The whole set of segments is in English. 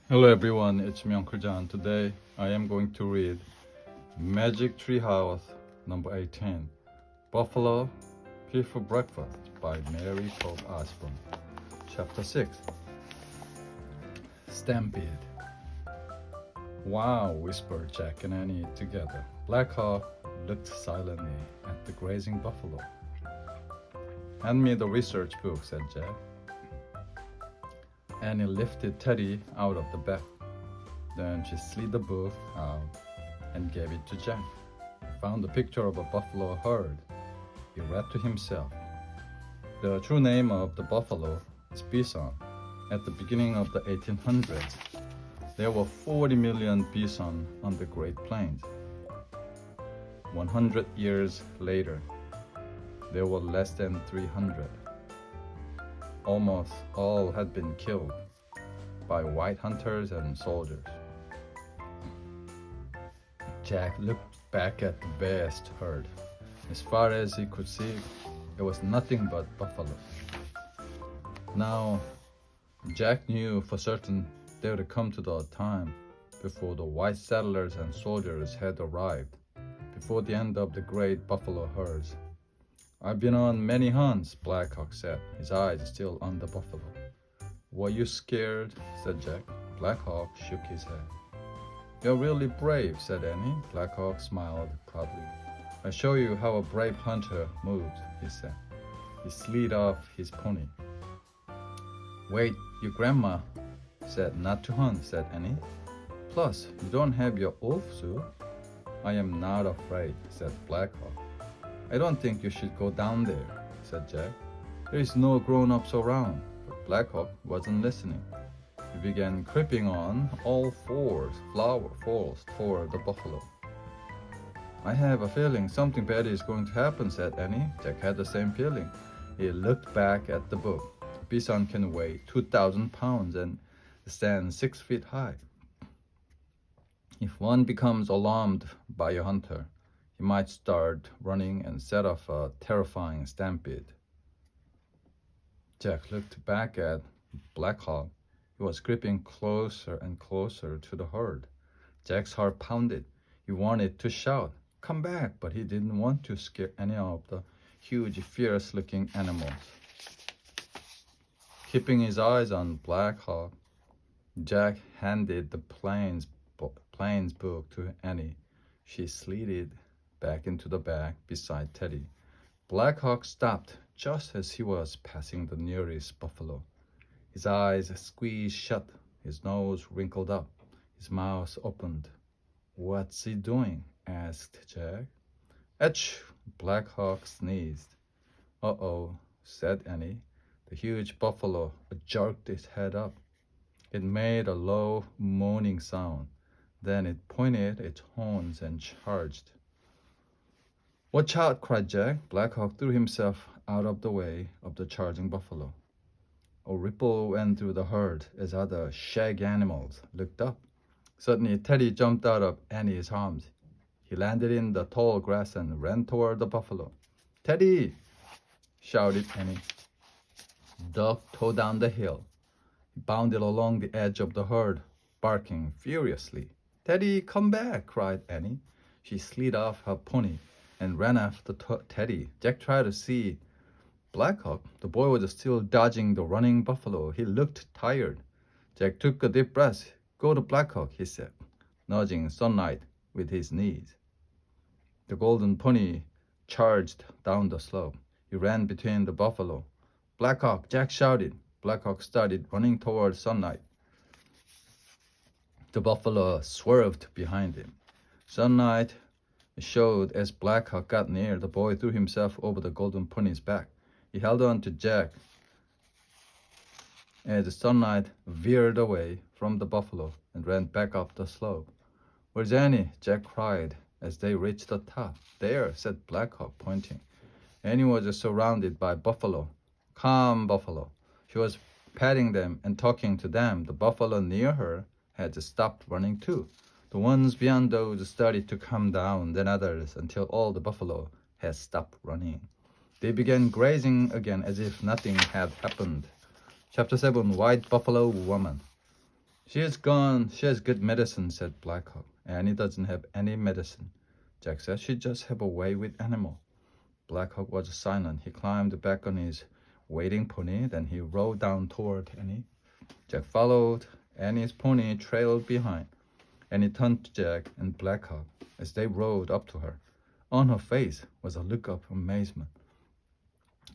Hello everyone, it's me Uncle John. Today I am going to read Magic Treehouse number 18, Buffalo Peaceful Breakfast by Mary Pope Osborne. Chapter 6, Stampede. Wow, whispered Jack and Annie together. Black Hawk looked silently at the grazing buffalo. Hand me the research book, said Jack. Annie lifted Teddy out of the bed. Then she slid the book out and gave it to Jack. He found a picture of a buffalo herd. He read to himself. The true name of the buffalo is bison. At the beginning of the 1800s, there were 40 million bison on the Great Plains. 100 years later, there were less than 300. Almost all had been killed by white hunters and soldiers. Jack looked back at the vast herd. As far as he could see, it was nothing but buffalo. Now, Jack knew for certain there would come to the time before the white settlers and soldiers had arrived, before the end of the great buffalo herds. I've been on many hunts, Black Hawk said, his eyes still on the buffalo. Were you scared? Said Jack. Black Hawk shook his head. You're really brave, said Annie. Black Hawk smiled proudly. I'll show you how a brave hunter moves, he said. He slid off his pony. Wait, your grandma said not to hunt, said Annie. Plus, you don't have your wolf suit. I am not afraid, said Black Hawk. I don't think you should go down there, said Jack. There is no grown-ups around. But Black Hawk wasn't listening. He began creeping on all fours toward the buffalo. I have a feeling something bad is going to happen, said Annie. Jack had the same feeling. He looked back at the book. Bison can weigh 2,000 pounds and stand 6 feet high. If one becomes alarmed by a hunter, he might start running and set off a terrifying stampede. Jack looked back at Black Hawk. He was creeping closer and closer to the herd. Jack's heart pounded. He wanted to shout, "Come back!" but he didn't want to scare any of the huge, fierce-looking animals. Keeping his eyes on Black Hawk, Jack handed the plains book to Annie. She slid it back into the bag beside Teddy. Black Hawk stopped just as he was passing the nearest buffalo. His eyes squeezed shut, his nose wrinkled up, his mouth opened. What's he doing? Asked Jack. Etch! Black Hawk sneezed. Uh-oh, said Annie. The huge buffalo jerked its head up. It made a low, moaning sound. Then it pointed its horns and charged. Watch out, cried Jack. Black Hawk threw himself out of the way of the charging buffalo. A ripple went through the herd as other shaggy animals looked up. Suddenly, Teddy jumped out of Annie's arms. He landed in the tall grass and ran toward the buffalo. Teddy! Shouted Annie. Duck tore down the hill. He bounded along the edge of the herd, barking furiously. Teddy, come back, cried Annie. She slid off her pony and ran after Teddy. Jack tried to see Black Hawk. The boy was still dodging the running buffalo. He looked tired. Jack took a deep breath. Go to Black Hawk, he said, nudging Sunlight with his knees. The golden pony charged down the slope. He ran between the buffalo. Black Hawk, Jack shouted. Black Hawk started running toward Sunlight. The buffalo swerved behind him. Sunlight showed as Black Hawk got near. The boy threw himself over the golden pony's back. He held on to Jack as Sunlight veered away from the buffalo and ran back up the slope. Where's Annie? Jack cried as they reached the top. There, said Black Hawk, pointing. Annie was surrounded by buffalo. Come, buffalo. She was patting them and talking to them. The buffalo near her had stopped running too. The ones beyond those started to come down, then others, until all the buffalo had stopped running. They began grazing again as if nothing had happened. Chapter 7, White Buffalo Woman. She is gone. She has good medicine, said Black Hawk. Annie doesn't have any medicine. Jack said she just have a way with animal. Black Hawk was silent. He climbed back on his waiting pony. Then he rode down toward Annie. Jack followed. Annie's pony trailed behind. Annie turned to Jack and Black Hawk as they rode up to her. On her face was a look of amazement.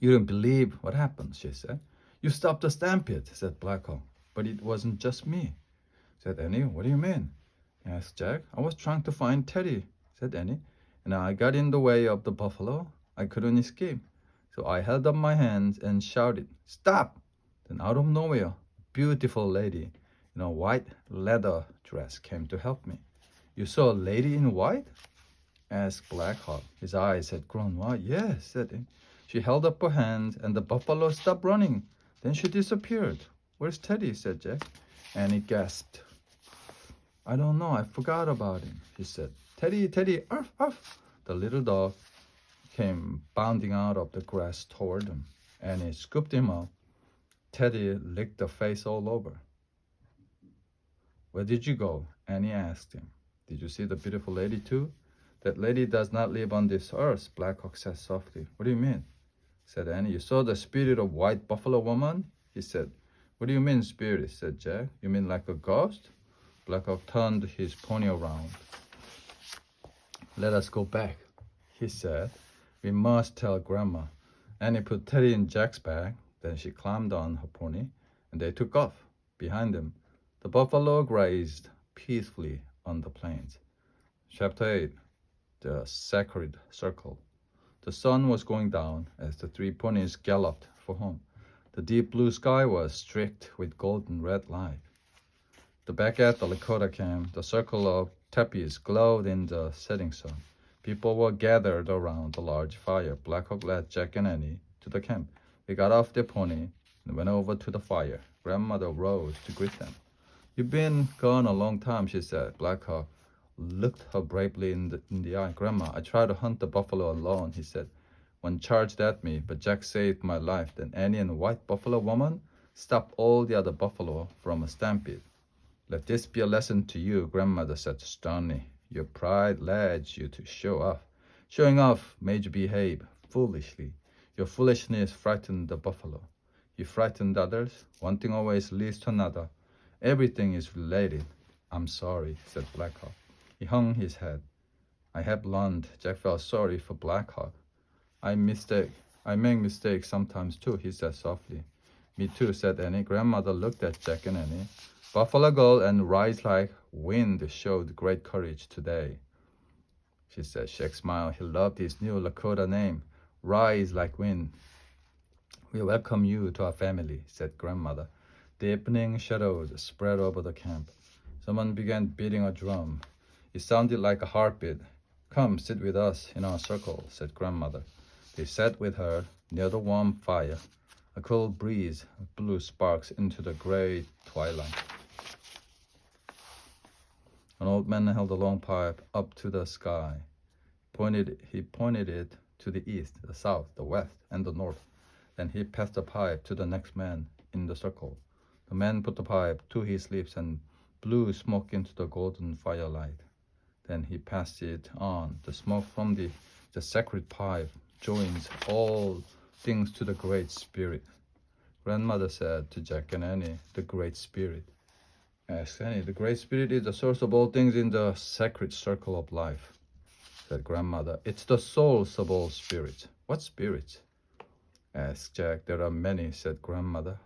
You don't believe what happened, she said. You stopped the stampede, said Black Hawk. But it wasn't just me, said Annie. What do you mean? Asked Jack. I was trying to find Teddy, said Annie, and I got in the way of the buffalo. I couldn't escape. So I held up my hands and shouted, Stop! Then out of nowhere, a beautiful lady in a white leather dress came to help me. You saw a lady in white? Asked Black Hawk. His eyes had grown wide. Yes, said Annie. She held up her hand and the buffalo stopped running. Then she disappeared. Where's Teddy? Said Jack. And he gasped. I don't know. I forgot about him, he said. Teddy, Teddy, arf, arf. The little dog came bounding out of the grass toward him, and he scooped him up. Teddy licked the face all over. Where did you go? Annie asked him. Did you see the beautiful lady too? That lady does not live on this earth, Black Hawk said softly. What do you mean? Said Annie. You saw the spirit of white buffalo woman? He said. What do you mean, spirit? Said Jack. You mean like a ghost? Black Hawk turned his pony around. Let us go back, he said. We must tell Grandma. Annie put Teddy in Jack's bag. Then she climbed on her pony, and they took off. Behind them, the buffalo grazed peacefully on the plains. Chapter 8. The Sacred Circle. The sun was going down as the three ponies galloped for home. The deep blue sky was streaked with golden red light. Back at the Lakota camp, the circle of tepees glowed in the setting sun. People were gathered around the large fire. Black Hawk led Jack and Annie to the camp. They got off their pony and went over to the fire. Grandmother rose to greet them. You've been gone a long time, she said. Black Hawk looked her bravely in the eye. Grandma, I tried to hunt the buffalo alone, he said. One charged at me, but Jack saved my life. Then Annie and the white buffalo woman stopped all the other buffalo from a stampede. Let this be a lesson to you, Grandmother said sternly. Your pride led you to show off. Showing off made you behave foolishly. Your foolishness frightened the buffalo. You frightened others. One thing always leads to another. Everything is related. I'm sorry, said Black Hawk. He hung his head. I have learned. Jack felt sorry for Black Hawk. I make mistakes sometimes too, he said softly. Me too, said Annie. Grandmother looked at Jack and Annie. Buffalo Girl and Rise Like Wind showed great courage today, she said. Jack smiled. He loved his new Lakota name, Rise Like Wind. We welcome you to our family, said Grandmother. Deepening shadows spread over the camp. Someone began beating a drum. It sounded like a heartbeat. Come, sit with us in our circle, said Grandmother. They sat with her near the warm fire. A cool breeze blew sparks into the gray twilight. An old man held a long pipe up to the sky. He pointed it to the east, the south, the west, and the north. Then he passed the pipe to the next man in the circle. The man put the pipe to his lips and blew smoke into the golden firelight. Then he passed it on. The smoke from the sacred pipe joins all things to the Great Spirit. Grandmother said to Jack and Annie, the Great Spirit. Asked Annie, the Great Spirit is the source of all things in the sacred circle of life, said Grandmother. It's the source of all spirits. What spirits? Asked Jack. There are many, said Grandmother.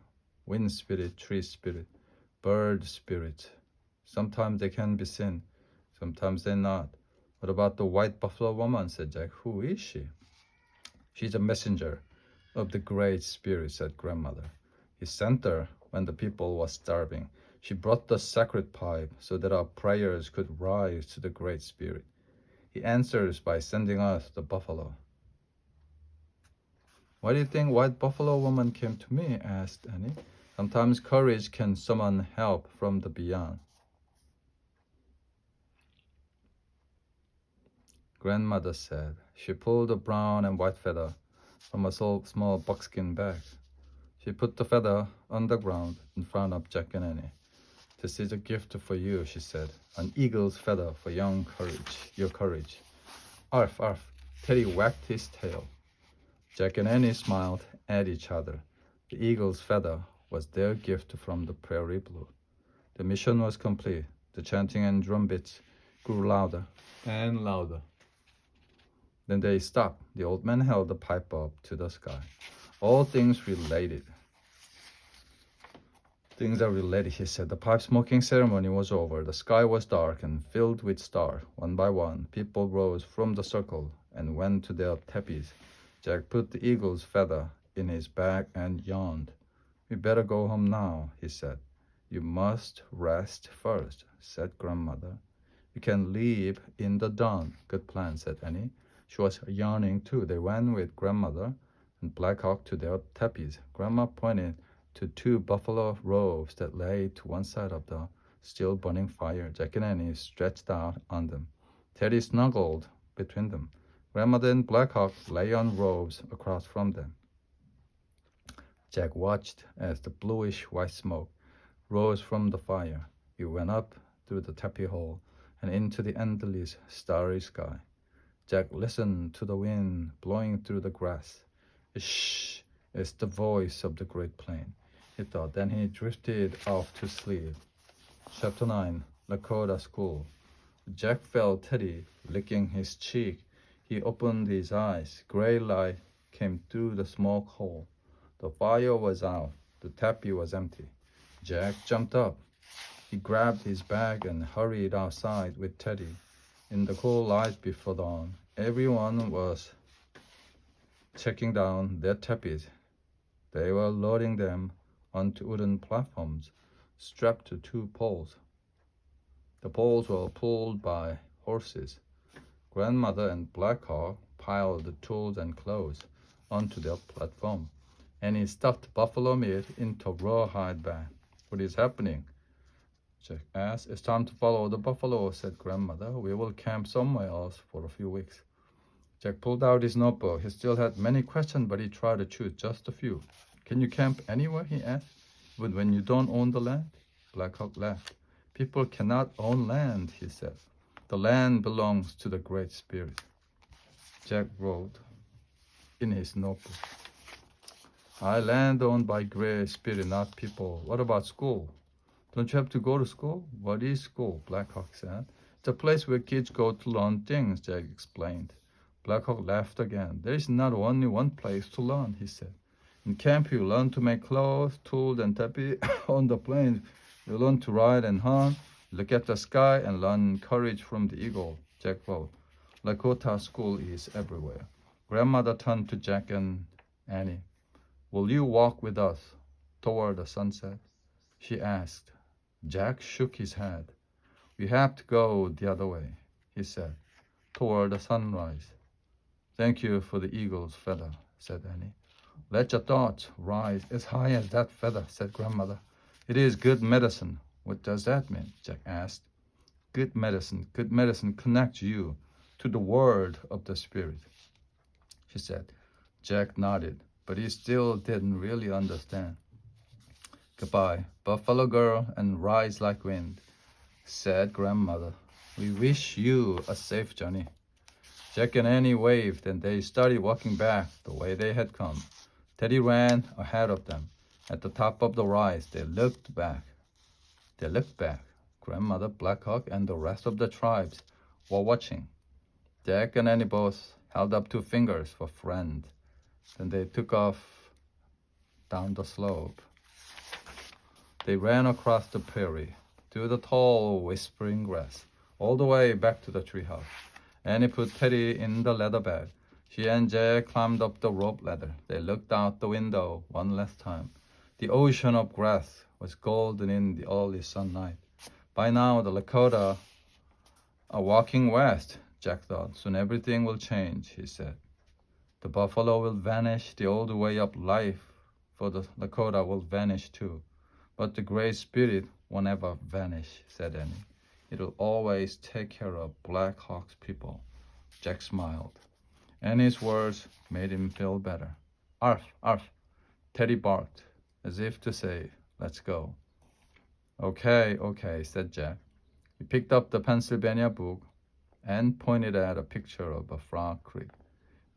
Wind spirit, tree spirit, bird spirit. Sometimes they can be seen, sometimes they're not. What about the white buffalo woman, said Jack. Who is she? She's a messenger of the Great Spirit, said Grandmother. He sent her when the people were starving. She brought the sacred pipe so that our prayers could rise to the Great Spirit. He answers by sending us the buffalo. Why do you think white buffalo woman came to me? Asked Annie. Sometimes courage can summon help from the beyond. Grandmother said. She pulled a brown and white feather from a small buckskin bag. She put the feather on the ground in front of Jack and Annie. This is a gift for you, she said. An eagle's feather for your courage. Arf, arf. Teddy wagged his tail. Jack and Annie smiled at each other. The eagle's feather was their gift from the Prairie Blue. The mission was complete. The chanting and drum beats grew louder and louder. Then they stopped. The old man held the pipe up to the sky. All things related. Things are related, he said. The pipe smoking ceremony was over. The sky was dark and filled with stars. One by one, people rose from the circle and went to their tepees. Jack put the eagle's feather in his bag and yawned. We better go home now, he said. You must rest first, said Grandmother. You can leave in the dawn. Good plan, said Annie. She was yawning too. They went with Grandmother and Black Hawk to their tepees. Grandma pointed to two buffalo robes that lay to one side of the still burning fire. Jack and Annie stretched out on them. Teddy snuggled between them. Grandmother and Black Hawk lay on robes across from them. Jack watched as the bluish white smoke rose from the fire. It went up through the tepee hole and into the endless starry sky. Jack listened to the wind blowing through the grass. Shh, it's the voice of the great plain, he thought. Then he drifted off to sleep. Chapter 9, Lakota School. Jack felt Teddy licking his cheek. He opened his eyes. Gray light came through the smoke hole. The fire was out. The tepee was empty. Jack jumped up. He grabbed his bag and hurried outside with Teddy. In the cool light before dawn, everyone was checking down their tepees. They were loading them onto wooden platforms strapped to two poles. The poles were pulled by horses. Grandmother and Black Hawk piled the tools and clothes onto their platform, and he stuffed buffalo meat into a rawhide bag. What is happening? Jack asked. It's time to follow the buffalo, said Grandmother. We will camp somewhere else for a few weeks. Jack pulled out his notebook. He still had many questions, but he tried to choose just a few. Can you camp anywhere? He asked. But when you don't own the land? Black Hawk laughed. People cannot own land, he said. The land belongs to the Great Spirit. Jack wrote in his notebook. Land owned by Great Spirit, not people. What about school? Don't you have to go to school? What is school? Black Hawk said. It's a place where kids go to learn things, Jack explained. Black Hawk laughed again. There is not only one place to learn, he said. In camp, you learn to make clothes, tools, and tepee. On the plains, you learn to ride and hunt, look at the sky, and learn courage from the eagle. Jack wrote. Lakota School is everywhere. Grandmother turned to Jack and Annie. Will you walk with us toward the sunset? She asked. Jack shook his head. We have to go the other way, he said, toward the sunrise. Thank you for the eagle's feather, said Annie. Let your thoughts rise as high as that feather, said Grandmother. It is good medicine. What does that mean? Jack asked. Good medicine connects you to the word of the Spirit, she said. Jack nodded, but he still didn't really understand. Goodbye, Buffalo Girl, and rise like wind, said Grandmother. We wish you a safe journey. Jack and Annie waved, and they started walking back the way they had come. Teddy ran ahead of them. At the top of the rise, they looked back. Grandmother, Black Hawk, and the rest of the tribes were watching. Jack and Annie both held up 2 fingers for friend. Then they took off down the slope. They ran across the prairie, through the tall, whispering grass, all the way back to the treehouse. Annie put Teddy in the leather bag. She and Jack climbed up the rope ladder. They looked out the window one last time. The ocean of grass was golden in the early sunlight. By now, the Lakota are walking west, Jack thought. Soon everything will change, he said. The buffalo will vanish. The old way of life for the Lakota will vanish too. But the Great Spirit won't ever vanish, said Annie. It will always take care of Black Hawk's people. Jack smiled. Annie's words made him feel better. Arf, arf, Teddy barked, as if to say, let's go. Okay, said Jack. He picked up the Pennsylvania book and pointed at a picture of a frog creek.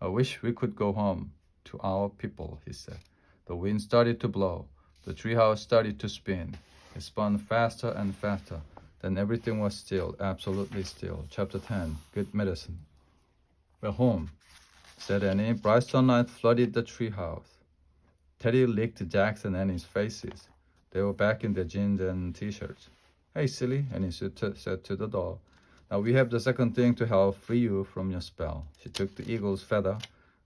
I wish we could go home to our people, he said. The wind started to blow. The treehouse started to spin. It spun faster and faster. Then everything was still, absolutely still. Chapter 10, Good Medicine. We're home, said Annie. Bright sunlight flooded the treehouse. Teddy licked Jack's and Annie's faces. They were back in their jeans and t-shirts. Hey, silly, Annie said to the dog. Now we have the second thing to help free you from your spell. She took the eagle's feather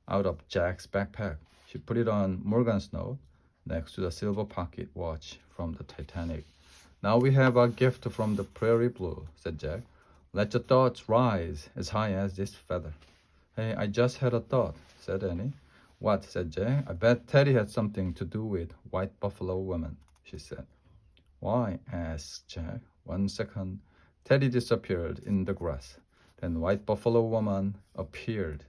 out of Jack's backpack. She put it on Morgan's note next to the silver pocket watch from the Titanic. Now we have a gift from the Prairie Blue, said Jack. Let your thoughts rise as high as this feather. Hey, I just had a thought, said Annie. What, said Jack. I bet Teddy had something to do with White Buffalo Woman, she said. Why? Asked Jack. 1 second. Teddy disappeared in the grass. Then White Buffalo Woman appeared,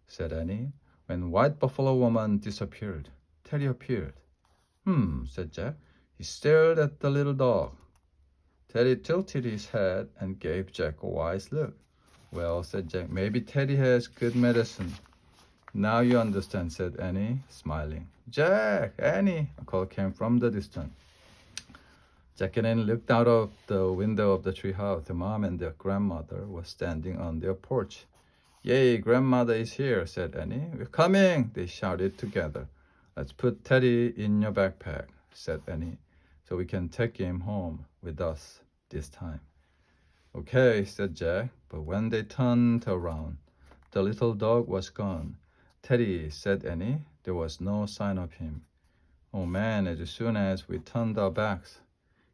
said Annie. When White Buffalo Woman disappeared, Teddy appeared. Said Jack. He stared at the little dog. Teddy tilted his head and gave Jack a wise look. Well, said Jack, maybe Teddy has good medicine. Now you understand, said Annie, smiling. Jack, Annie, a call came from the distance. Jack and Annie looked out of the window of the treehouse. Their mom and their grandmother were standing on their porch. Yay, grandmother is here, said Annie. We're coming, they shouted together. Let's put Teddy in your backpack, said Annie, so we can take him home with us this time. Okay, said Jack, but when they turned around, the little dog was gone. Teddy, said Annie, there was no sign of him. Oh man, as soon as we turned our backs,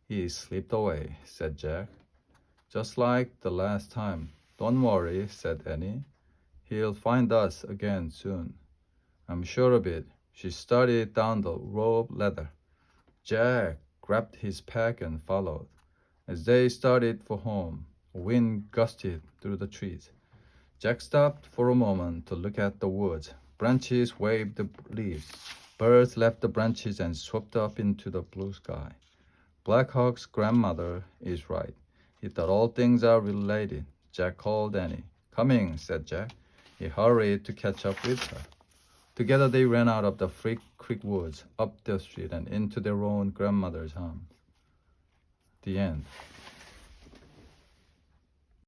he slipped away, said Jack. Just like the last time. Don't worry, said Annie. He'll find us again soon. I'm sure of it. She started down the row of ladder. Jack grabbed his pack and followed. As they started for home, a wind gusted through the trees. Jack stopped for a moment to look at the woods. Branches waved the leaves. Birds left the branches and swooped up into the blue sky. Black Hawk's grandmother is right. He thought all things are related. Jack called Annie. Coming, said Jack. He hurried to catch up with her. Together they ran out of the Creek woods, up the street, and into their own grandmother's arms. The end.